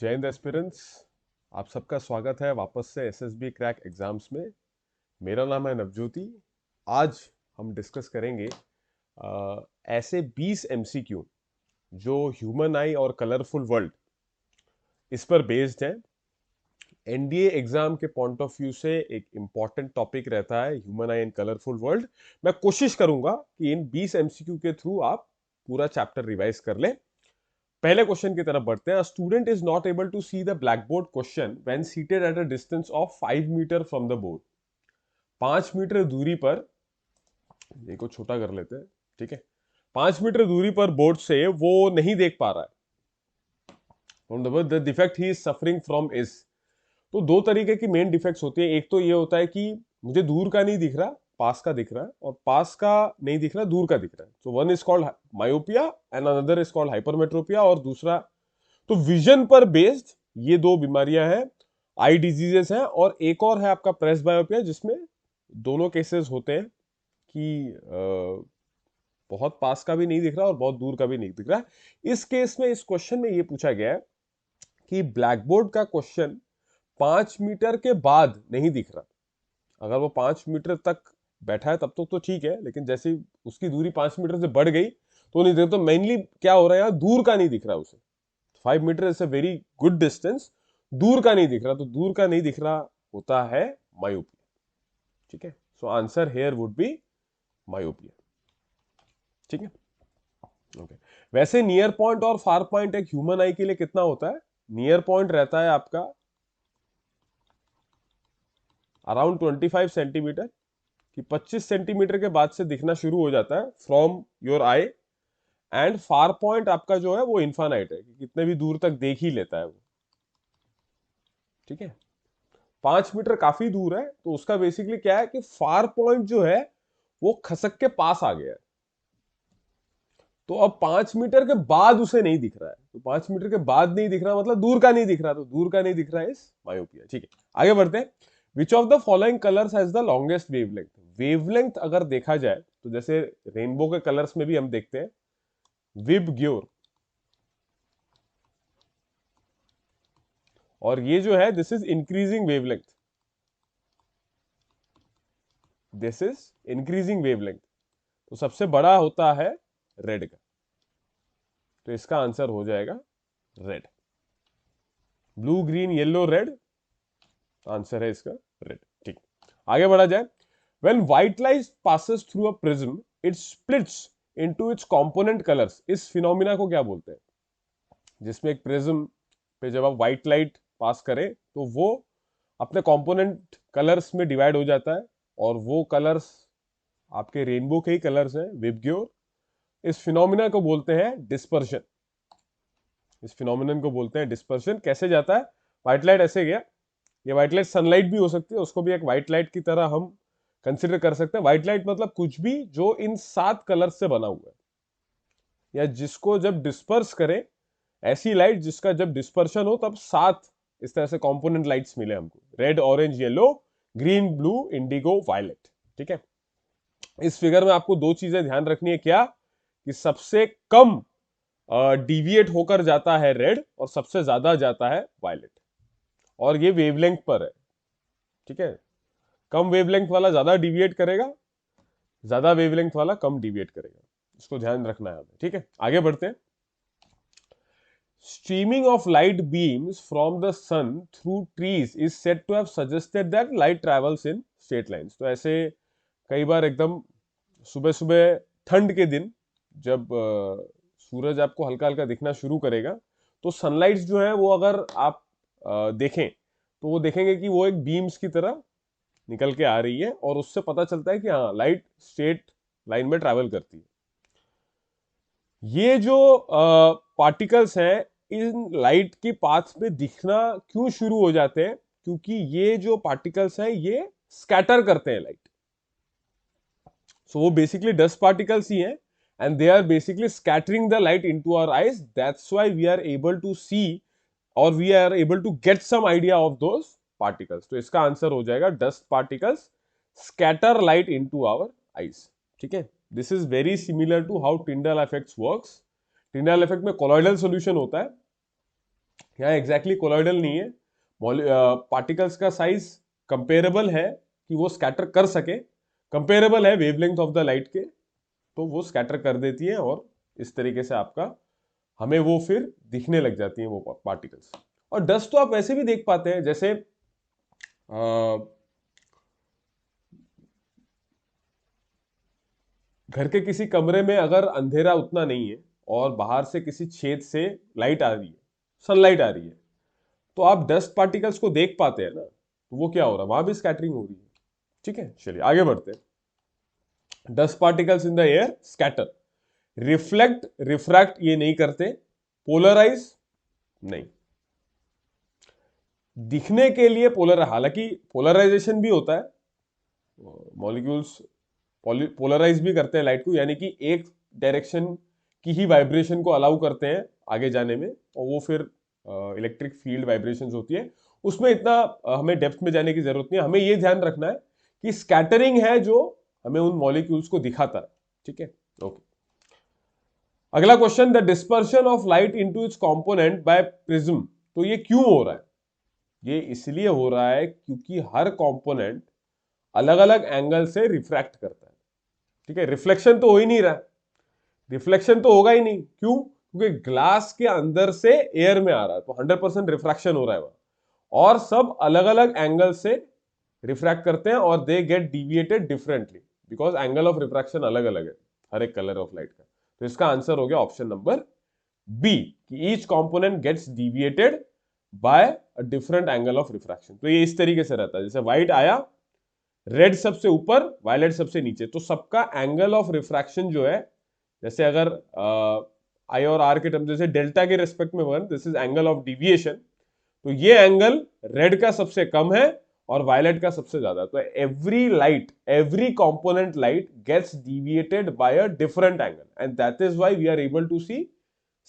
जय हिंद एस्पिरेंट्स। आप सबका स्वागत है वापस से एसएसबी क्रैक एग्जाम्स में। मेरा नाम है नवज्योति। आज हम डिस्कस करेंगे ऐसे 20 एमसीक्यू जो ह्यूमन आई और कलरफुल वर्ल्ड इस पर बेस्ड है। एनडीए एग्जाम के पॉइंट ऑफ व्यू से एक इंपॉर्टेंट टॉपिक रहता है human I and colourful world. मैं कोशिश करूंगा कि इन 20 एमसीक्यू के थ्रू आप पूरा चैप्टर रिवाइज कर लें। पहले क्वेश्चन की तरफ बढ़ते हैं। Student is not able to see the blackboard question when seated at a distance of 5 metre from the board. 5 metre दूरी पर, ये को छोटा कर लेते हैं, ठीक है। 5 मीटर दूरी पर बोर्ड से वो नहीं देख पा रहा है। The defect he is suffering from is. तो दो तरीके की मेन डिफेक्ट्स होती है। एक तो ये होता है कि मुझे दूर का नहीं दिख रहा, पास का दिख रहा है, और पास का नहीं दिख रहा, दूर का दिख रहा है। So one is called myopia and another is called hypermetropia. और दूसरा, तो विजन पर बेस्ड ये दो बीमारियां हैं, आई डिजीजेस हैं। और एक और है आपका प्रेस बायोपिया, जिसमें दोनों केसेस होते हैं कि बहुत पास का भी नहीं दिख रहा और बहुत दूर का भी नहीं दिख रहा। इस केस में, इस क्वेश्चन में ये पूछा गया है कि ब्लैक बोर्ड का क्वेश्चन 5 मीटर के बाद नहीं दिख रहा। अगर वो 5 मीटर तक बैठा है तब तो ठीक है, लेकिन जैसे ही उसकी दूरी 5 मीटर से बढ़ गई तो नहीं दिख। तो मेनली क्या हो रहा है, यहाँ दूर का नहीं दिख रहा उसे। 5 metre is a very good distance. दूर का नहीं दिख रहा, तो दूर का नहीं दिख रहा होता है मायोपिया। ठीक है, so answer here would be myopia. ठीक है, ओके। वैसे नियर पॉइंट और फार पॉइंट एक ह्यूमन आई के लिए कितना होता है? नियर पॉइंट रहता है आपका अराउंड 25 सेंटीमीटर, कि 25 सेंटीमीटर के बाद से दिखना शुरू हो जाता है from your I. And far point आपका जो है वो इन्फानाइट है, कि कितने भी दूर तक देख ही लेता है वो। ठीक है, 5 मीटर काफी दूर है, तो उसका बेसिकली क्या है कि फार पॉइंट जो है वो खसक के पास आ गया है। तो अब 5 मीटर के बाद उसे नहीं दिख रहा है, तो 5 मीटर के बाद नहीं दिख रहा मतलब दूर का नहीं दिख रहा, तो दूर का नहीं दिख रहा है इस मायोपिया। ठीक है, आगे बढ़ते हैं। विच of the following colours has the longest wavelength? Wavelength अगर देखा जाए तो जैसे रेनबो के कलर्स में भी हम देखते हैं विब ग्योर, और ये जो है this is increasing wavelength, this is increasing wavelength. तो सबसे बड़ा होता है रेड का, तो इसका आंसर हो जाएगा red. Blue green yellow red, answer है इसका रेड। ठीक, आगे बढ़ा जाए। When white light passes through a prism it splits into its component colours. इस फिनोमिना को क्या बोलते हैं? जिसमें एक प्रिज्म पे जब आप व्हाइट लाइट पास करें तो वो अपने कंपोनेंट कलर्स में डिवाइड हो जाता है, और वो कलर्स आपके रेनबो के ही कलर्स हैं, विबग्योर। इस फिनोमिना को बोलते हैं डिस्पर्शन। इस फिनोमिनन को बोलते हैं डिस्पर्शन। कैसे जाता है? व्हाइट लाइट ऐसे गया, ये व्हाइट लाइट सनलाइट भी हो सकती है, उसको भी एक व्हाइट लाइट की तरह हम कंसिडर कर सकते हैं। व्हाइट लाइट मतलब कुछ भी जो इन 7 कलर से बना हुआ है, या जिसको जब डिस्पर्स करे, ऐसी लाइट जिसका जब डिस्पर्शन हो तब 7 इस तरह से कंपोनेंट लाइट्स मिले हमको, red orange yellow green blue indigo violet. ठीक है, इस फिगर में आपको दो चीजें ध्यान रखनी है। क्या? कि सबसे कम डिविएट होकर जाता है रेड, और सबसे ज्यादा जाता है वायलेट, और ये वेवलेंथ पर है। ठीक है, कम वेवलेंथ वाला ज्यादा डिविएट करेगा, ज्यादा वेवलेंथ वाला कम डिविएट करेगा। इसको ध्यान रखना है। ठीक है, आगे बढ़ते हैं। Streaming of light beams from the sun through trees is said to have suggested that light travels in straight lines. तो ऐसे कई बार एकदम सुबह सुबह ठंड के दिन जब सूरज आपको हल्का हल्का दिखना शुरू करेगा, तो सनलाइट जो है वो अगर आप देखें तो वो देखेंगे कि वो एक बीम्स की तरह निकल के आ रही है, और उससे पता चलता है कि हाँ, लाइट स्ट्रेट लाइन में ट्रैवल करती है। ये जो पार्टिकल्स हैं इन लाइट की पाथ में दिखना क्यों शुरू हो जाते हैं? क्योंकि ये जो पार्टिकल्स हैं ये स्कैटर करते हैं लाइट। सो वो बेसिकली डस्ट पार्टिकल्स ही हैं, and they are basically scattering the light into our eyes. That's why we are able to see, और we are able to get some idea of those particles. तो इसका answer हो जाएगा dust particles scatter light into our eyes. ठीक है, this is very similar to how Tyndall effects works. Tyndall effect में colloidal solution होता है, यहाँ एग्जैक्टली कोलॉइडल नहीं है, पार्टिकल्स का साइज कंपेरेबल है कि वो स्कैटर कर सके, कंपेरेबल है वेवलेंथ ऑफ द लाइट के, तो वो स्कैटर कर देती है और इस तरीके से आपका हमें वो फिर दिखने लग जाती हैं वो पार्टिकल्स। और डस्ट तो आप वैसे भी देख पाते हैं, जैसे घर के किसी कमरे में अगर अंधेरा उतना नहीं है और बाहर से किसी छेद से लाइट आ रही है, सनलाइट आ रही है, तो आप डस्ट पार्टिकल्स को देख पाते हैं ना, तो वो क्या हो रहा है, वहां भी स्कैटरिंग हो रही है। ठीक है, चलिए आगे बढ़ते हैं। Dust particles in the air scatter, reflect refract ये नहीं करते, पोलराइज नहीं। दिखने के लिए पोलर, हालांकि पोलराइजेशन भी होता है, मॉलिक्यूल्स पोलराइज भी करते हैं लाइट को, यानी कि एक डायरेक्शन की ही वाइब्रेशन को अलाउ करते हैं आगे जाने में, और वो फिर इलेक्ट्रिक फील्ड वाइब्रेशंस होती है। उसमें इतना हमें डेप्थ में जाने की जरूरत नहीं है, हमें ये ध्यान रखना है कि स्कैटरिंग है जो हमें उन मॉलिक्यूल्स को दिखाता है। ठीक है, ओके। अगला question, the dispersion of light into its component by prism. तो ये क्यों हो रहा है? ये इसलिए हो रहा है क्योंकि हर कंपोनेंट अलग अलग एंगल से रिफ्रैक्ट करता है। ठीक है, रिफ्लेक्शन तो हो ही नहीं रहा, रिफ्लेक्शन तो होगा ही नहीं, क्यों? क्योंकि ग्लास के अंदर से एयर में आ रहा है, तो 100% रिफ्रैक्शन हो रहा है वहां, और सब अलग अलग एंगल से रिफ्रैक्ट करते हैं और they get deviated differently because angle of refraction अलग अलग है हर एक कलर ऑफ लाइट का। तो इसका आंसर हो गया ऑप्शन नंबर बी, कि each component gets deviated by a different angle of refraction. तो ये इस तरीके से रहता है, जैसे व्हाइट आया, रेड सबसे ऊपर, वायलेट सबसे नीचे, तो सबका एंगल ऑफ रिफ्रैक्शन जो है, जैसे अगर आई और आर के टर्म, जैसे डेल्टा के रेस्पेक्ट में one, this is angle of deviation, तो ये एंगल रेड का सबसे कम है और वायलेट का सबसे ज्यादा। तो every light, every component light gets deviated by a different angle, and that is why we are able to see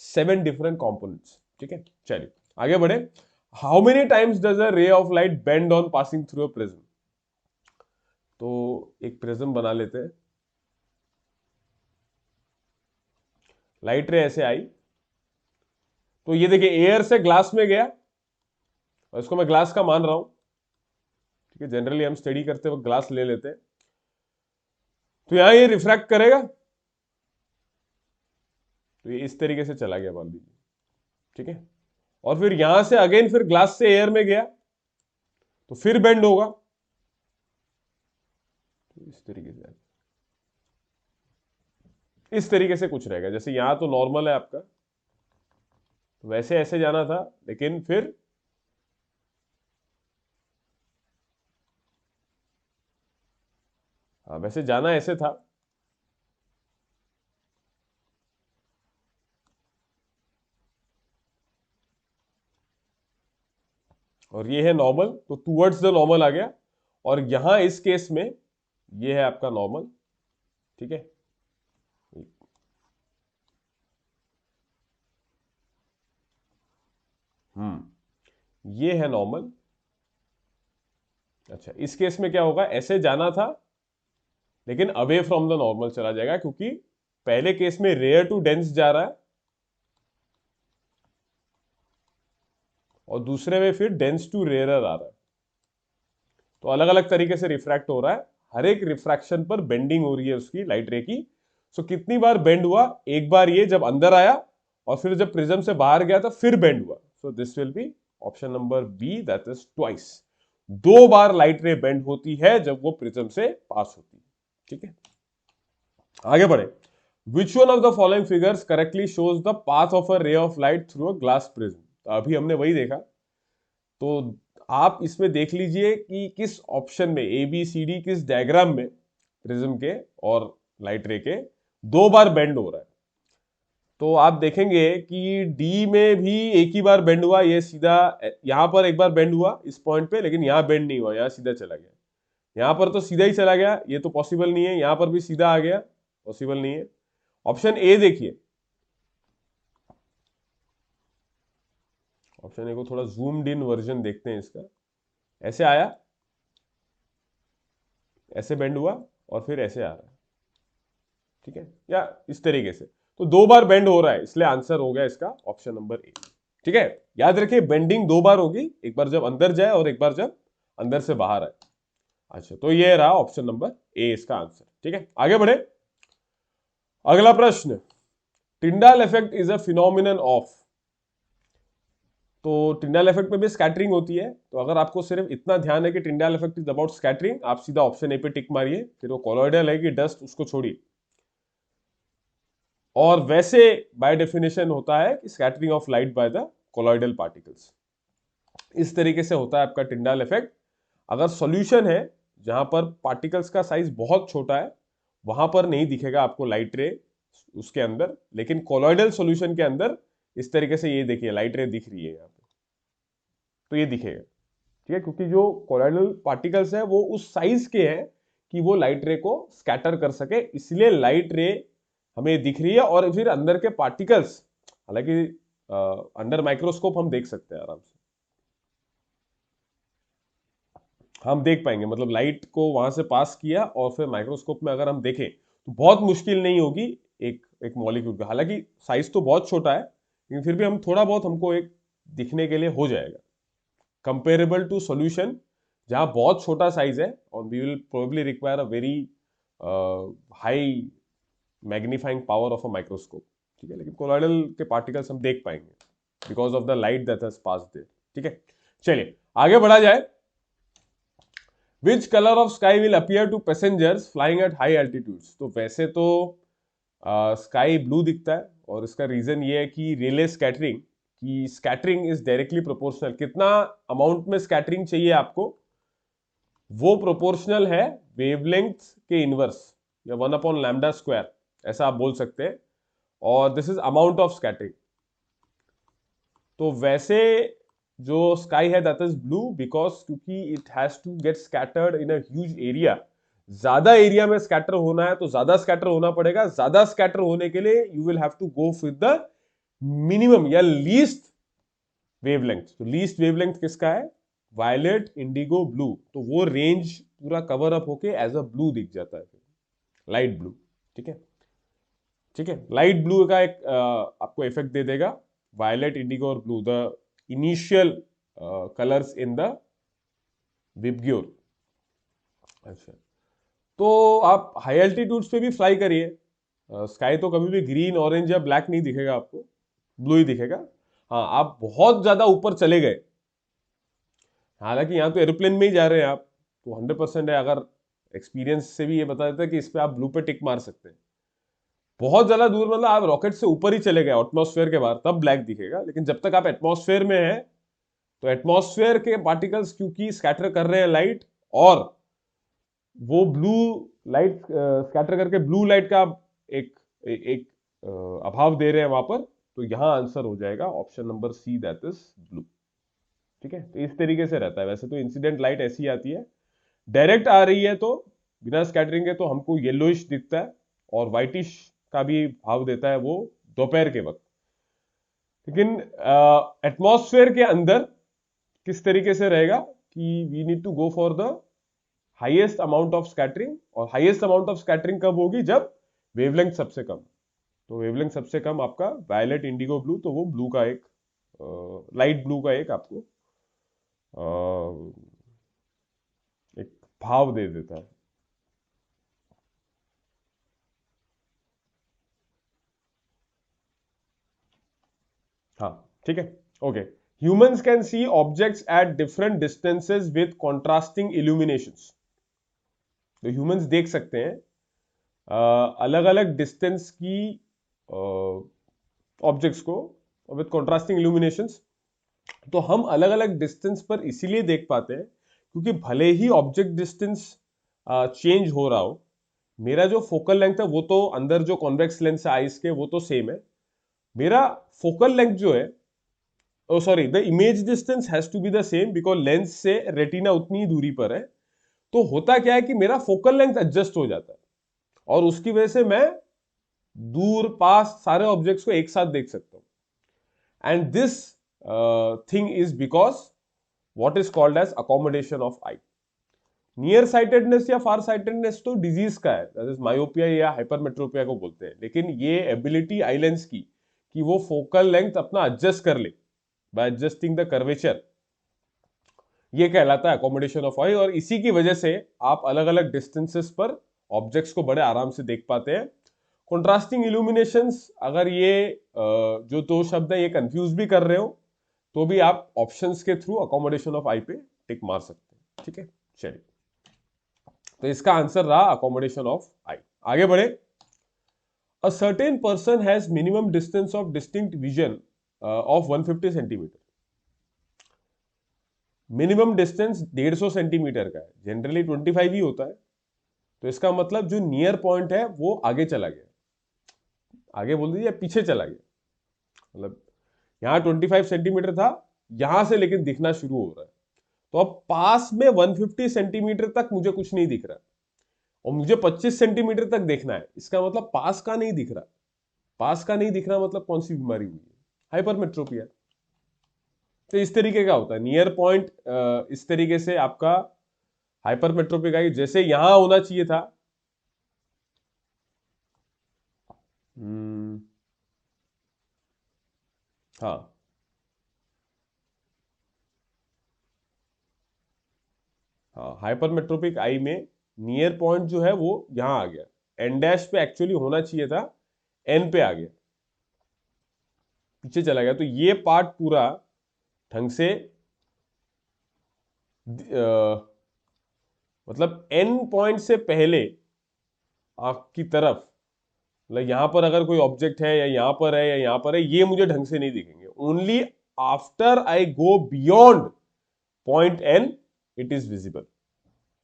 7 different components. ठीक है, चलिए आगे बढ़े। How many times does a ray of light bend on passing through a prism? तो एक prism बना लेते हैं, लाइट रे ऐसे आई, तो ये देखिए एयर से ग्लास में गया, और इसको मैं ग्लास का मान रहा हूं। ठीक है, जनरली हम स्टडी करते वक्त ग्लास ले लेते हैं, तो यहां ये रिफ्रैक्ट करेगा, तो ये इस तरीके से चला गया मान लीजिए। ठीक है, और फिर यहां से अगेन फिर ग्लास से एयर में गया, तो फिर बेंड होगा, तो इस तरीके से कुछ रहेगा। जैसे यहां तो नॉर्मल है आपका, तो वैसे ऐसे जाना था, लेकिन फिर हाँ, वैसे जाना ऐसे था, और ये है नॉर्मल, तो टूवर्ड्स द नॉर्मल आ गया, और यहां इस केस में ये है आपका नॉर्मल। ठीक है, ये है नॉर्मल। अच्छा, इस केस में क्या होगा, ऐसे जाना था लेकिन अवे फ्रॉम द नॉर्मल चला जाएगा, क्योंकि पहले केस में रेयर टू डेंस जा रहा है और दूसरे में फिर डेंस टू रेयरर आ रहा है, तो अलग अलग तरीके से रिफ्रैक्ट हो रहा है। हर एक रिफ्रैक्शन पर बेंडिंग हो रही है उसकी लाइट रे की। सो कितनी बार बेंड हुआ, एक बार ये जब अंदर आया, और फिर जब प्रिज्म से बाहर गया था फिर बेंड हुआ। So this will be option number B, that is twice. 2 बार लाइट रे बेंड होती है जब वो प्रिज्म से पास होती है। ठीक है, आगे बढ़े। Which one of the following figures correctly shows the path of a ray of light through a glass prism? तो अभी हमने वही देखा, तो आप इसमें देख लीजिए कि किस ऑप्शन में, ए बी सी डी, किस डायग्राम में प्रिज्म के और लाइट रे के 2 बार बेंड हो रहा है। तो आप देखेंगे कि डी में भी एक ही बार बेंड हुआ, ये सीधा यहां पर एक बार बेंड हुआ इस पॉइंट पे, लेकिन यहां बेंड नहीं हुआ, यहां सीधा चला गया। यहां पर तो सीधा ही चला गया, ये तो पॉसिबल नहीं है। यहां पर भी सीधा आ गया, पॉसिबल नहीं है। ऑप्शन ए देखिए, ऑप्शन ए को थोड़ा जूम्ड इन वर्जन देखते हैं इसका। ऐसे आया, ऐसे बेंड हुआ, और फिर ऐसे आ रहा है। ठीक है, या इस तरीके से, तो 2 बार बेंड हो रहा है, इसलिए आंसर हो गया इसका ऑप्शन नंबर ए। ठीक है, याद रखिए बेंडिंग दो बार होगी, एक बार जब अंदर जाए और एक बार जब अंदर से बाहर आए। अच्छा, तो ये रहा ऑप्शन नंबर ए इसका आंसर। ठीक है, आगे बढ़े। अगला प्रश्न, Tyndall effect is a phenomenon of. तो टिंडाल इफेक्ट में भी स्कैटरिंग होती है, तो अगर आपको सिर्फ इतना ध्यान है कि Tyndall effect is about scattering, आप सीधा ऑप्शन ए पे टिक मारिए, फिर वो कोलॉइडल है कि डस्ट उसको छोड़िए। और वैसे बाय डेफिनेशन होता है कि scattering of light by the colloidal particles. इस तरीके से होता है आपका टिंडाल इफेक्ट। अगर सॉल्यूशन है जहां पर पार्टिकल्स का साइज बहुत छोटा है, वहां पर नहीं दिखेगा आपको लाइट रे उसके अंदर, लेकिन कोलॉइडल सॉल्यूशन के अंदर इस तरीके से ये देखिए लाइट रे दिख रही है यहाँ पे, तो ये दिखेगा। ठीक है, क्योंकि जो कोलॉइडल पार्टिकल्स है वो उस साइज के हैं कि वो लाइट रे को स्कैटर कर सके, इसलिए लाइट रे हमें दिख रही है। और फिर अंदर के पार्टिकल्स, हालांकि अंडर माइक्रोस्कोप हम देख सकते हैं आराम से, हम देख पाएंगे, मतलब लाइट को वहां से पास किया और फिर माइक्रोस्कोप में अगर हम देखें तो बहुत मुश्किल नहीं होगी एक एक मॉलिक्यूल का। हालांकि साइज तो बहुत छोटा है, लेकिन फिर भी हम थोड़ा बहुत हमको एक दिखने के लिए हो जाएगा, कंपेरेबल टू सॉल्यूशन जहां बहुत छोटा साइज है और we will probably require a very high magnifying power of a microscope. ठीक है, लेकिन कोलॉइडल के पार्टिकल्स हम देख पाएंगे because of the light that has passed there. ठीक है, चलिए आगे बढ़ा जाए। Which colour of sky will appear to passengers flying at high altitudes. तो वैसे तो स्काई ब्लू दिखता है, और इसका रीजन ये है कि रेले स्कैटरिंग की स्कैटरिंग इज डायरेक्टली प्रोपोर्शनल। कितना अमाउंट में स्कैटरिंग चाहिए आपको, वो प्रोपोर्शनल है वेवलेंथ के इनवर्स, या 1/λ², ऐसा आप बोल सकते हैं। और this is amount of scattering. तो वैसे जो स्काई है दैट इज ब्लू बिकॉज क्योंकि it has to get scattered in a huge area. ज्यादा एरिया में स्कैटर होना है तो ज्यादा स्कैटर होना पड़ेगा। ज्यादा स्कैटर होने के लिए you will have to go with the minimum या लीस्ट वेवलेंथ। तो लीस्ट वेवलेंथ किसका है, वायलेट इंडिगो ब्लू, तो वो रेंज पूरा कवर अप होके एज अ ब्लू दिख जाता है, लाइट ब्लू। ठीक है, ठीक है, लाइट ब्लू का एक आपको इफेक्ट दे देगा, वायलेट इंडिगो और blue the initial colours in the VIBGYOR. अच्छा, तो आप हाई एल्टीट्यूड्स पे भी फ्लाई करिए, स्काई तो कभी भी ग्रीन ऑरेंज या ब्लैक नहीं दिखेगा आपको, ब्लू ही दिखेगा। हाँ, आप बहुत ज्यादा ऊपर चले गए, हालांकि यहाँ तो एरोप्लेन में ही जा रहे हैं आप, तो 100% है। अगर एक्सपीरियंस से भी ये बता देता है कि इस पे आप ब्लू पे टिक मार सकते हैं। बहुत ज्यादा दूर मतलब आप रॉकेट से ऊपर ही चले गए एटमॉस्फेयर के बाहर, तब ब्लैक दिखेगा। लेकिन जब तक आप एटमॉस्फेयर में है, तो एटमॉस्फेयर के पार्टिकल्स क्योंकि स्कैटर कर रहे हैं लाइट, और वो ब्लू लाइट स्कैटर करके ब्लू लाइट का एक एक अभाव दे रहे हैं वहां पर, तो यहां आंसर हो जाएगा option number see that is blue. ठीक है, तो इस तरीके से रहता है। वैसे तो इंसिडेंट लाइट ऐसी आती है, डायरेक्ट आ रही है तो बिना स्कैटरिंग के तो हमको येलोइश दिखता है, और व्हाइटिश का भी भाव देता है वो दोपहर के वक्त। लेकिन एटमॉस्फेयर के अंदर किस तरीके से रहेगा कि we need to go for the highest amount of scattering, और हाईएस्ट अमाउंट ऑफ स्कैटरिंग कब होगी, जब वेवलेंथ सबसे कम। तो वेवलेंथ सबसे कम आपका वायलेट इंडिगो ब्लू, तो वो ब्लू का एक लाइट ब्लू का एक आपको एक भाव दे देता है। हाँ, ठीक है, okay. Humans can see objects at different distances with contrasting illuminations. तो ह्यूमंस देख सकते हैं अलग अलग डिस्टेंस की ऑब्जेक्ट्स को विद कॉन्ट्रास्टिंग इल्यूमिनेशंस। तो हम अलग अलग डिस्टेंस पर इसीलिए देख पाते हैं क्योंकि भले ही ऑब्जेक्ट डिस्टेंस चेंज हो रहा हो, मेरा जो फोकल लेंथ है वो तो अंदर जो कॉन्वेक्स लेंस है आइस के वो तो सेम है। मेरा फोकल लेंथ जो है, oh sorry, the image distance has to be the same because lens से रेटिना उतनी ही दूरी पर है। तो होता क्या है कि मेरा फोकल लेंथ एडजस्ट हो जाता है, और उसकी वजह से मैं दूर पास सारे ऑब्जेक्ट्स को एक साथ देख सकता हूं। And this thing is because what is called as accommodation of eye. Near sightedness या फार साइटेडनेस तो डिजीज का है, दैट इज मायोपिया या हाइपरमेट्रोपिया को बोलते हैं। लेकिन ये एबिलिटी आई लेंस की कि वो फोकल लेंथ अपना एडजस्ट कर ले, बाय एडजस्टिंग द कर्वेचर, ये कहलाता है अकोमोडेशन ऑफ आई। और इसी की वजह से आप अलग अलग डिस्टेंसेस पर ऑब्जेक्ट्स को बड़े आराम से देख पाते हैं। कंट्रास्टिंग इल्यूमिनेशंस, अगर ये जो दो शब्द है ये कंफ्यूज भी कर रहे हो तो भी आप ऑप्शंस के थ्रू अकोमोडेशन ऑफ आई पे टिक मार सकते हैं। ठीक है, चलिए, तो इसका आंसर रहा अकोमोडेशन ऑफ आई। आगे बढ़े। A certain person has minimum distance of distinct vision of 150 centimetre. Minimum distance 150 centimetre का है, जनरली 25 ही होता है। तो इसका मतलब जो नियर पॉइंट है वो आगे चला गया, आगे बोल दीजिए पीछे चला गया। मतलब यहां 25 सेंटीमीटर था, यहां से लेकिन दिखना शुरू हो रहा है। तो अब पास में 150 सेंटीमीटर तक मुझे कुछ नहीं दिख रहा और मुझे 25 सेंटीमीटर तक देखना है। इसका मतलब पास का नहीं दिख रहा। पास का नहीं दिख रहा मतलब कौन सी बीमारी हुई है? हाइपरमेट्रोपिया। तो इस तरीके का होता है नियर पॉइंट, इस तरीके से आपका हाइपरमेट्रोपिक आई जैसे यहां होना चाहिए था। हम्म, हाँ हाँ, हाइपरमेट्रोपिक आई में नियर पॉइंट जो है वो यहां आ गया, एन डैश पे एक्चुअली होना चाहिए था, एन पे आ गया, पीछे चला गया। तो ये पार्ट पूरा ढंग से मतलब एन पॉइंट से पहले आपकी तरफ, मतलब यहां पर अगर कोई ऑब्जेक्ट है या यहां पर है या यहां पर है, ये मुझे ढंग से नहीं दिखेंगे। Only after I go beyond point N it is visible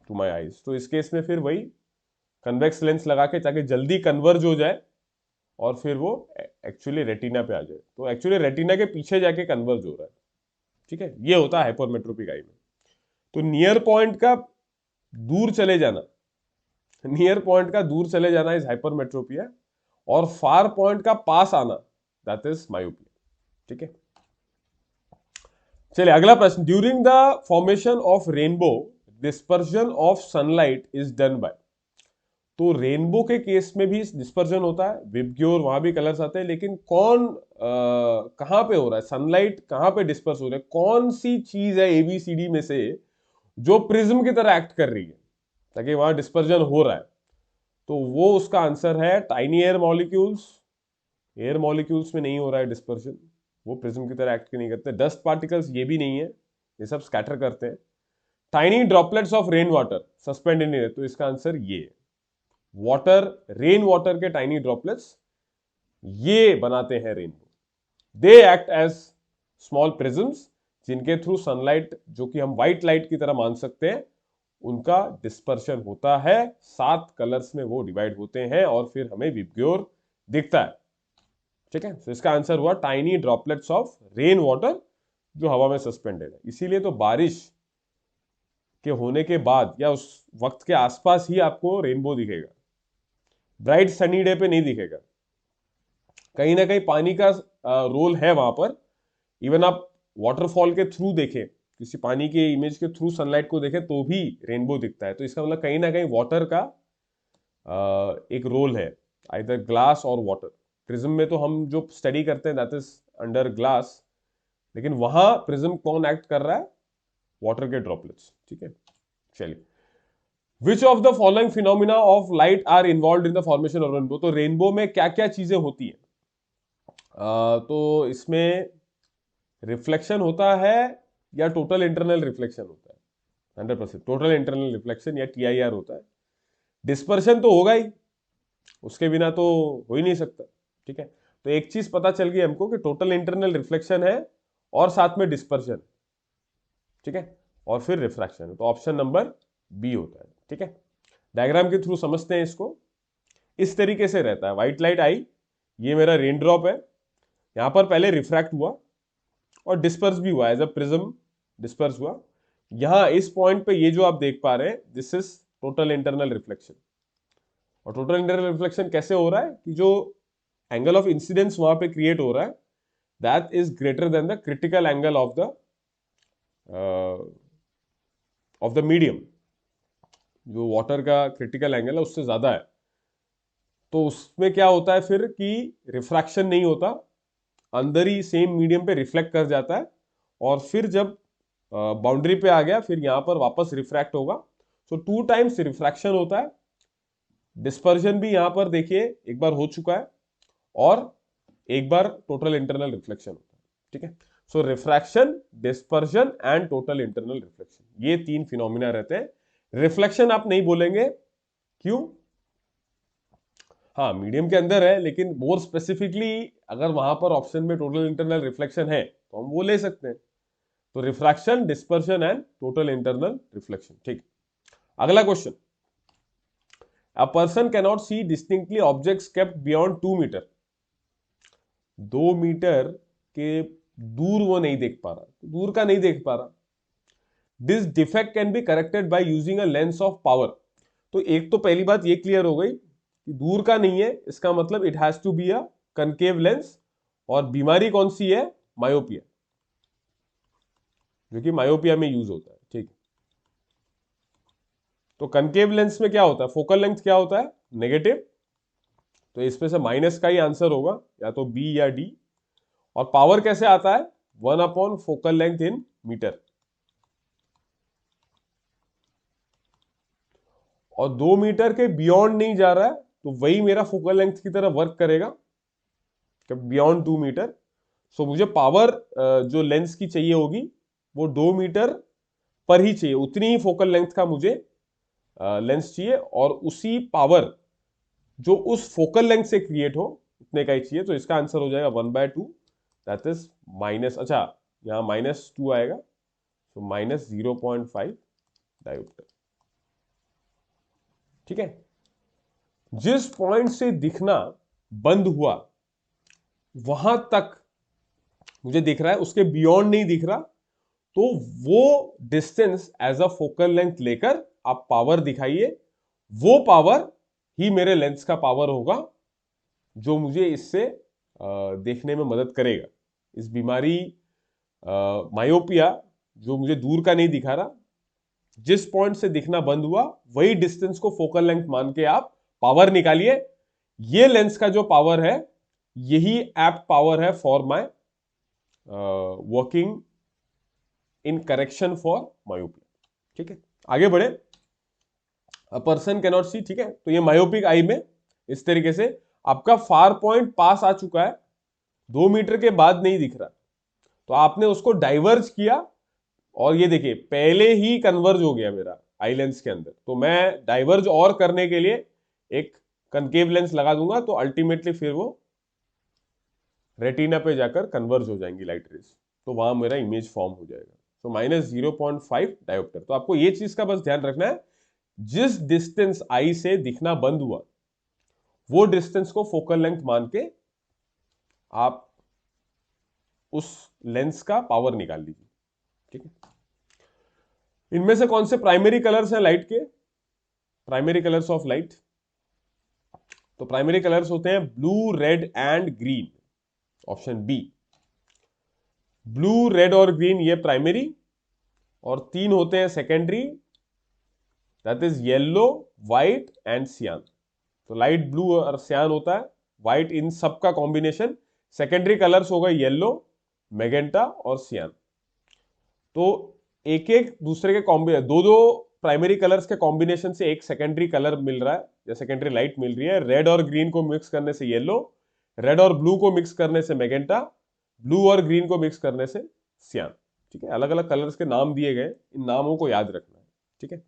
to my eyes. तो इस केस में फिर वही कन्वेक्स लेंस लगा के ताकि जल्दी कन्वर्ज हो जाए और फिर वो एक्चुअली रेटिना पे आ जाए। तो एक्चुअली रेटिना के पीछे जाके कन्वर्ज हो रहा है। ठीक है, ये होता है हाइपरमेट्रोपिक आई में। तो नियर पॉइंट का दूर चले जाना, नियर पॉइंट का दूर चले जाना इज हाइपरमेट्रोपिया, और फार पॉइंट का पास आना दैट इज मायोपिया। ठीक है, चलिए अगला प्रश्न। During the formation of rainbow dispersion of sunlight is done by. तो रेनबो के केस में भी डिस्पर्जन होता है, विबग्योर वहां भी कलर्स आते हैं, लेकिन कौन कहां पे हो रहा है, सनलाइट कहां पे डिस्पर्स हो रहा है, कौन सी चीज है एबीसीडी में से जो प्रिज्म की तरह एक्ट कर रही है ताकि वहां डिस्पर्जन हो रहा है? तो वो उसका आंसर है tiny air molecules. Air molecules में नहीं हो रहा है डिस्पर्जन, वो प्रिज्म की तरह एक्ट नहीं करते। डस्ट पार्टिकल्स ये भी नहीं है, ये सब स्कैटर करते हैं। Tiny droplets of rain water suspend in air, तो इसका आंसर ये है। वाटर, रेन वाटर के टाइनी ड्रॉपलेट्स ये बनाते हैं rainbow. They act as small prisms जिनके थ्रू सनलाइट, जो कि हम व्हाइट लाइट की तरह मान सकते हैं, उनका डिस्पर्शन होता है। 7 कलर्स में वो डिवाइड होते हैं और फिर हमें विबग्योर दिखता है। ठीक है, तो इसका आंसर हुआ tiny droplets of rain water जो हवा में सस्पेंडेड है। इसीलिए तो बारिश के होने के बाद या उस वक्त के आसपास ही आपको रेनबो दिखेगा, ब्राइट सनी डे पे नहीं दिखेगा। कहीं ना कहीं पानी का रोल है वहां पर। इवन आप वाटरफॉल के थ्रू देखें, किसी पानी के इमेज के थ्रू सनलाइट को देखें तो भी रेनबो दिखता है। तो इसका मतलब कहीं ना कहीं वाटर का एक रोल है, आइदर ग्लास और वाटर। प्रिज्म में तो हम जो स्टडी करते हैं दैट इज अंडर ग्लास, लेकिन वहां प्रिज्म कौन एक्ट कर रहा है? वाटर के ड्रॉपलेट्स। ठीक है, चलिए। Which of the following phenomena of light are involve in the formation of rainbow. तो रेनबो में क्या क्या चीजें होती है? तो इसमें रिफ्लेक्शन होता है या टोटल इंटरनल रिफ्लेक्शन होता है? 100% टोटल इंटरनल रिफ्लेक्शन या टीआईआर होता है। डिस्पर्शन तो होगा ही, उसके बिना तो हो ही नहीं सकता। ठीक है, तो एक चीज पता चल गई हमको कि टोटल इंटरनल रिफ्लेक्शन है और साथ में डिस्पर्शन। ठीक है, और फिर रिफ्रैक्शन, तो ऑप्शन नंबर बी होता है। ठीक है, डायग्राम के थ्रू समझते हैं इसको। इस तरीके से रहता है, व्हाइट लाइट आई, ये मेरा रेन ड्रॉप है, यहां पर पहले रिफ्रैक्ट हुआ और डिस्पर्स भी हुआ, एज अ प्रिज्म डिस्पर्स हुआ। यहां इस पॉइंट पे ये जो आप देख पा रहे हैं this is total internal reflection. और टोटल इंटरनल रिफ्लेक्शन कैसे हो रहा है कि जो एंगल ऑफ इंसिडेंस वहां पे क्रिएट हो रहा है that is greater than the critical angle of the medium. जो वाटर का क्रिटिकल एंगल है उससे ज्यादा है। तो उसमें क्या होता है फिर कि रिफ्रैक्शन नहीं होता, अंदर ही सेम मीडियम पे रिफ्लेक्ट कर जाता है और फिर जब बाउंड्री पे आ गया फिर यहां पर वापस रिफ्रैक्ट होगा। सो 2 टाइम्स रिफ्रैक्शन होता है। डिस्पर्जन भी यहां पर देखिए एक बार हो चुका है और एक बार टोटल इंटरनल रिफ्लेक्शन होता है। ठीक है, so refraction, dispersion and total internal reflection, ये 3 फिनोमिना रहते हैं। रिफ्लेक्शन आप नहीं बोलेंगे, क्यों? हाँ, मीडियम के अंदर है, लेकिन मोर स्पेसिफिकली अगर वहां पर ऑप्शन में टोटल इंटरनल रिफ्लेक्शन है तो हम वो ले सकते हैं। तो refraction, dispersion and total internal reflection. ठीक, अगला question. A person can not see distinctly objects kept beyond 2 metre. 2 metre के दूर वो नहीं देख पा रहा, दूर का नहीं देख पा रहा। This defect can be corrected by using a lens of power. तो एक तो पहली बात ये क्लियर हो गई कि दूर का नहीं है, इसका मतलब it has to be a concave lens. और बीमारी कौन सी है? मायोपिया, जो कि मायोपिया में यूज होता है। ठीक, तो कनकेव लेंस में क्या होता है? फोकल लेंथ क्या होता है? नेगेटिव। तो इसमें से माइनस का ही आंसर होगा, या तो बी या डी। और पावर कैसे आता है? 1 फोकल लेंथ इन मीटर। और 2 मीटर के बियॉन्ड नहीं जा रहा है, तो वही मेरा फोकल लेंथ की तरह वर्क करेगा बियॉन्ड 2 मीटर। सो मुझे पावर जो लेंस की चाहिए होगी वो 2 मीटर पर ही चाहिए, उतनी ही फोकल लेंथ का मुझे लेंस चाहिए, और उसी पावर जो उस फोकल लेंथ से क्रिएट हो उतने का ही चाहिए। तो इसका आंसर हो जाएगा 1/2, दैट इज माइनस, अच्छा यहां -2 आएगा, तो -0.5 डायोप्टर। ठीक है, जिस पॉइंट से दिखना बंद हुआ वहां तक मुझे दिख रहा है, उसके बियॉन्ड नहीं दिख रहा, तो वो distance as a focal length लेकर आप पावर दिखाइए। वो पावर ही मेरे लेंस का पावर होगा, जो मुझे इससे देखने में मदद करेगा। इस बीमारी मायोपिया, जो मुझे दूर का नहीं दिखा रहा, जिस पॉइंट से दिखना बंद हुआ वही डिस्टेंस को फोकल लेंथ मान के आप पावर निकालिए। ये लेंस का जो पावर है यही एप्ट पावर है for my working in correction for myopia. ठीक है, आगे बढ़े। अ पर्सन कैन नॉट सी, ठीक है, तो ये मायोपिक आई में इस तरीके से आपका फार पॉइंट पास आ चुका है, 2 मीटर के बाद नहीं दिख रहा, तो आपने उसको डाइवर्ज किया, और ये देखिए पहले ही कन्वर्ज हो गया मेरा आई लेंस के अंदर। तो मैं डाइवर्ज और करने के लिए एक कनकेव लेंस लगा दूंगा, तो अल्टीमेटली फिर वो रेटिना पे जाकर कन्वर्ज हो जाएंगी लाइट रेज, तो वहां मेरा इमेज फॉर्म हो जाएगा। तो -0.5 डायोप्टर। तो आपको ये चीज का बस ध्यान रखना है, जिस डिस्टेंस आई से दिखना बंद हुआ वो डिस्टेंस को फोकल लेंथ मान के आप उस लेंस का पावर निकाल लीजिए। ठीक है, इनमें से कौन से प्राइमरी कलर्स हैं लाइट के? प्राइमरी कलर्स ऑफ लाइट, तो प्राइमरी कलर्स होते हैं blue, red and green. Option B, blue, red और ग्रीन ये प्राइमरी, और 3 होते हैं secondary, that is yellow, white and cyan. तो लाइट ब्लू और सियान होता है, व्हाइट इन सब का कॉम्बिनेशन। सेकेंडरी कलर्स हो गए येलो, मैजेंटा और सियान। तो एक एक दूसरे के दो दो प्राइमरी कलर्स के कॉम्बिनेशन से एक सेकेंडरी कलर मिल रहा है, या सेकेंडरी लाइट मिल रही है। रेड और ग्रीन को मिक्स करने से येलो, रेड और ब्लू को मिक्स करने से मैजेंटा, ब्लू और ग्रीन को मिक्स करने से सियान। ठीक है, अलग अलग कलर्स के नाम दिए गए, इन नामों को याद रखना है। ठीक है,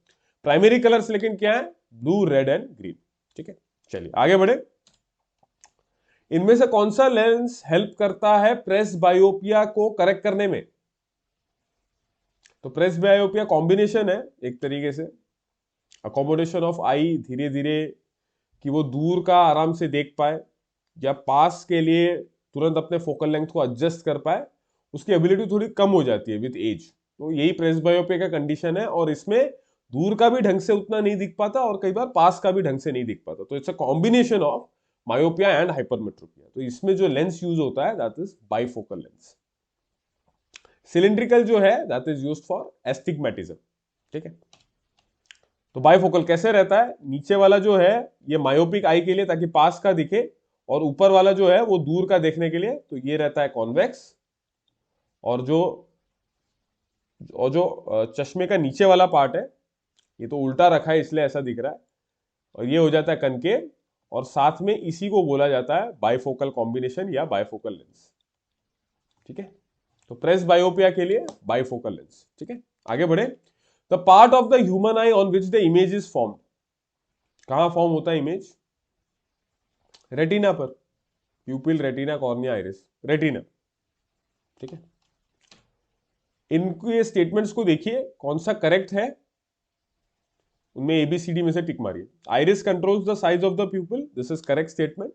प्राइमरी कलर्स लेकिन क्या है? Blue, red and green. ठीक है, चलिए आगे बढ़े। इनमें से कौन सा लेंस हेल्प करता है प्रेस बायोपिया को करेक्ट करने में? तो प्रेस बायोपिया कॉम्बिनेशन है एक तरीके से, अकोमोडेशन ऑफ आई, धीरे धीरे कि वो दूर का आराम से देख पाए, या पास के लिए तुरंत अपने फोकल लेंथ को एडजस्ट कर पाए, उसकी एबिलिटी थोड़ी कम हो जाती है विद एज। तो यही प्रेस बायोपिया का कंडीशन है, और इसमें दूर का भी ढंग से उतना नहीं दिख पाता, और कई बार पास का भी ढंग से नहीं दिख पाता। तो it's a combination of myopia and hypermetropia. तो इसमें जो लेंस यूज होता है that is bifocal lens. Cylindrical जो है that is used for astigmatism. ठीक है, तो बाइफोकल कैसे रहता है? नीचे वाला जो है ये मायोपिक आई के लिए, ताकि पास का दिखे, और ऊपर वाला जो है वो दूर का देखने के लिए, तो ये रहता है कॉन्वेक्स। और जो और जो चश्मे का नीचे वाला पार्ट है ये तो उल्टा रखा है इसलिए ऐसा दिख रहा है, और ये हो जाता है कनकेव, और साथ में इसी को बोला जाता है बाइफोकल कॉम्बिनेशन या बाइफोकल लेंस। ठीक है, तो प्रेस बायोपिया के लिए बाइफोकल लेंस। ठीक है, आगे बढ़े। The part of the human I on which the image is form, कहां फॉर्म होता है इमेज? रेटिना पर, प्यूपिल, रेटिना, कॉर्निया, आइरिस, रेटिना। ठीक है, इनके स्टेटमेंट्स को देखिए कौन सा करेक्ट है, उनमें एबीसीडी में से टिक मारिए। Iris controls the size of the pupil, this is correct statement,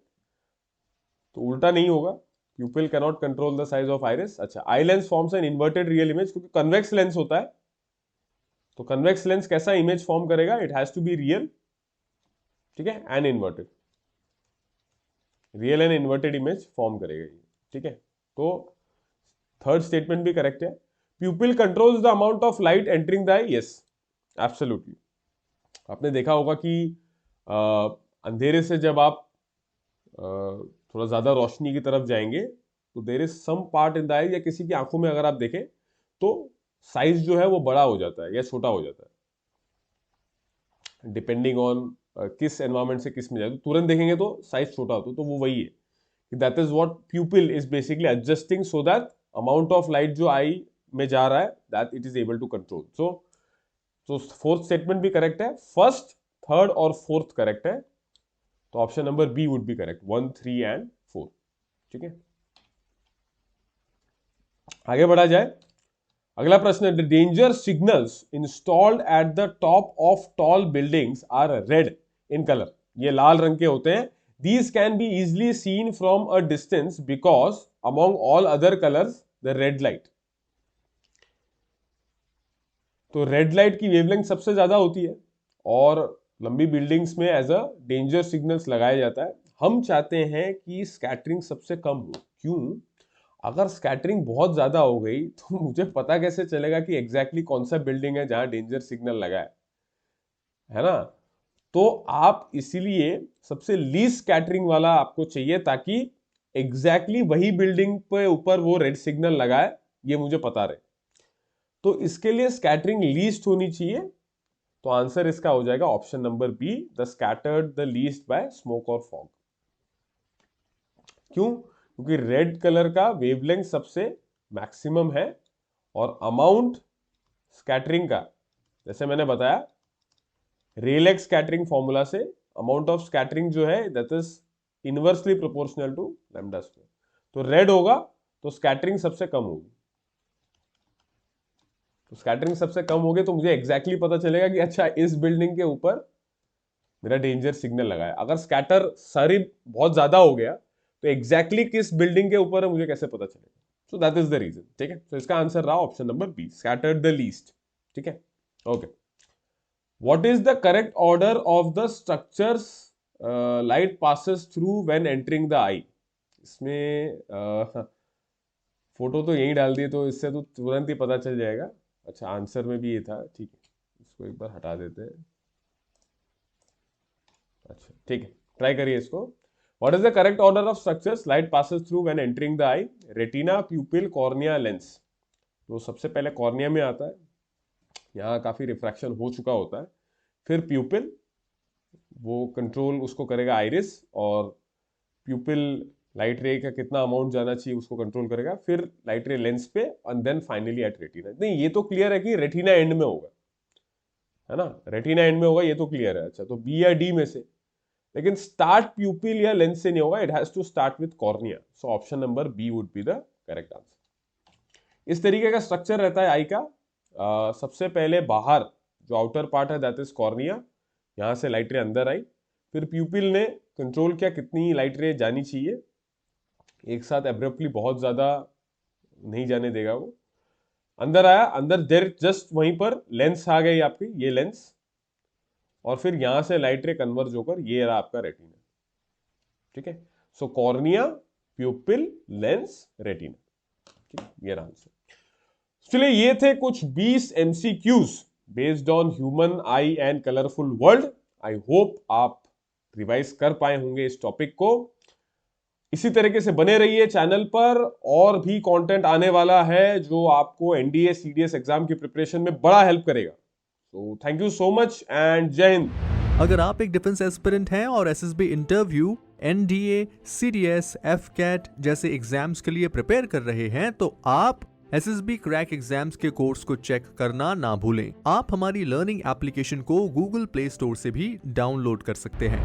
तो उल्टा नहीं होगा, pupil can not control the size of iris. अच्छा, eye lens forms an inverted real image, क्योंकि कन्वेक्स लेंस होता है, तो कन्वेक्स लेंस कैसा इमेज फॉर्म करेगा? It has to be real, ठीक है, and inverted, real and inverted image form करेगा ये। ठीक है, तो थर्ड स्टेटमेंट भी करेक्ट है। प्यूपिल controls the amount of light entering the I, yes absolutely. आपने देखा होगा कि अंधेरे से जब आप थोड़ा ज्यादा रोशनी की तरफ जाएंगे तो there is some part in the eye, या किसी की आंखों में अगर आप देखें तो साइज जो है वो बड़ा हो जाता है या छोटा हो जाता है, डिपेंडिंग ऑन किस एनवायरमेंट से किस में जाए। तो तुरंत देखेंगे तो साइज छोटा होता है, तो वो वही है, that is what pupil is basically adjusting, so that amount of light जो आई में जा रहा है that it is able to control. So fourth statement भी करेक्ट है, फर्स्ट, थर्ड और फोर्थ करेक्ट है, तो option number B would be correct, 1, 3 and 4। ठीक है, आगे बढ़ा जाए। अगला प्रश्न है, the danger signals installed at the top of tall buildings are red in colour, ये लाल रंग के होते हैं। These can be easily seen from a distance because among all other colours the red light, तो रेड लाइट की wavelength सबसे ज्यादा होती है और लंबी बिल्डिंग्स में एज अ डेंजर सिग्नल्स लगाया जाता है। हम चाहते हैं कि स्कैटरिंग सबसे कम हो, क्यों? अगर स्कैटरिंग बहुत ज्यादा हो गई तो मुझे पता कैसे चलेगा कि एग्जैक्टली कौन सा बिल्डिंग है जहां डेंजर सिग्नल लगा है ना? तो आप इसीलिए सबसे लीस्ट स्कैटरिंग वाला आपको चाहिए, ताकि एग्जैक्टली वही बिल्डिंग पे ऊपर वो रेड सिग्नल लगाए, ये मुझे पता रहे। तो इसके लिए स्कैटरिंग लीस्ट होनी चाहिए, तो आंसर इसका हो जाएगा option number B, the scattered the least by smoke और फॉग। क्यों? क्योंकि रेड कलर का वेवलेंथ सबसे मैक्सिमम है, और अमाउंट स्कैटरिंग का, जैसे मैंने बताया रेलेक्स स्कैटरिंग फॉर्मूला से, अमाउंट ऑफ स्कैटरिंग जो है that is inversely proportional to lambda square. तो रेड होगा तो स्कैटरिंग सबसे कम होगी, तो स्कैटरिंग सबसे कम होगी तो मुझे एग्जैक्टली पता चलेगा कि अच्छा इस बिल्डिंग के ऊपर मेरा डेंजर सिग्नल लगा है। अगर स्कैटर सारी बहुत ज्यादा हो गया तो एग्जैक्टली किस बिल्डिंग के ऊपर है मुझे कैसे पता चलेगा? So that is the reason. ठीक है, तो इसका आंसर रहा option number B, scattered the least. ठीक है, okay. What is the correct order of the structures light passes through when entering the eye? इसमें फोटो तो यही डाल दिए तो इससे तो तुरंत ही पता चल जाएगा। अच्छा, आंसर में भी ये था, ठीक है, इसको एक बार हटा देते हैं। अच्छा ठीक है, ट्राई करिए इसको। What is the correct order of structures light passes through when entering the I? Retina, प्यूपिल, cornea, lens. तो सबसे पहले कॉर्निया में आता है, यहाँ काफी रिफ्रैक्शन हो चुका होता है। फिर प्यूपिल, वो कंट्रोल उसको करेगा आइरिस, और प्यूपिल लाइट रे का कितना अमाउंट जाना चाहिए उसको कंट्रोल करेगा, फिर लाइट रे लेंस पे, and then finally at retina. नहीं, ये तो क्लियर है कि रेटिना एंड में होगा, है ना, रेटिना एंड में होगा, ये तो क्लियर है। अच्छा, तो बी या डी में से, लेकिन स्टार्ट प्यूपिल या लेंस से नहीं होगा, it has to start with cornea, so option number B would be the correct answer. इस तरीके का स्ट्रक्चर रहता है आई का। सबसे पहले बाहर जो आउटर पार्ट है दैट इज कॉर्निया, यहां से लाइट रे अंदर आई, फिर प्यूपिल ने कंट्रोल किया कितनी लाइट रे जानी चाहिए, एक साथ एब्रप्टली बहुत ज्यादा नहीं जाने देगा वो, अंदर आया, अंदर देर जस्ट वहीं पर लेंस आ गई आपकी, ये लेंस, और फिर यहां से लाइट रे कन्वर्ज होकर ये रहा आपका रेटिना। ठीक है, सो कॉर्निया, प्यूपिल, लेंस, रेटिना। ठीक है, ये रहा आंसर। चलिए, ये थे कुछ 20 MCQs based on human I and colourful world. I hope आप रिवाइज कर पाए होंगे इस टॉपिक को। इसी तरीके से बने रहिए चैनल पर, और भी कंटेंट आने वाला है जो आपको एनडीए सीडीएस एग्जाम की प्रिपरेशन में बड़ा हेल्प करेगा। तो thank you so much and जय हिंद। अगर आप एक डिफेंस एस्पिरेंट हैं और SSB interview, NDA, CDS, AFCAT जैसे एग्जाम्स के लिए प्रिपेयर कर रहे हैं तो आप एसएसबी क्रैक एग्जाम्स के कोर्स को चेक करना ना भूलें। आप हमारी लर्निंग एप्लीकेशन को गूगल प्ले स्टोर से भी डाउनलोड कर सकते हैं।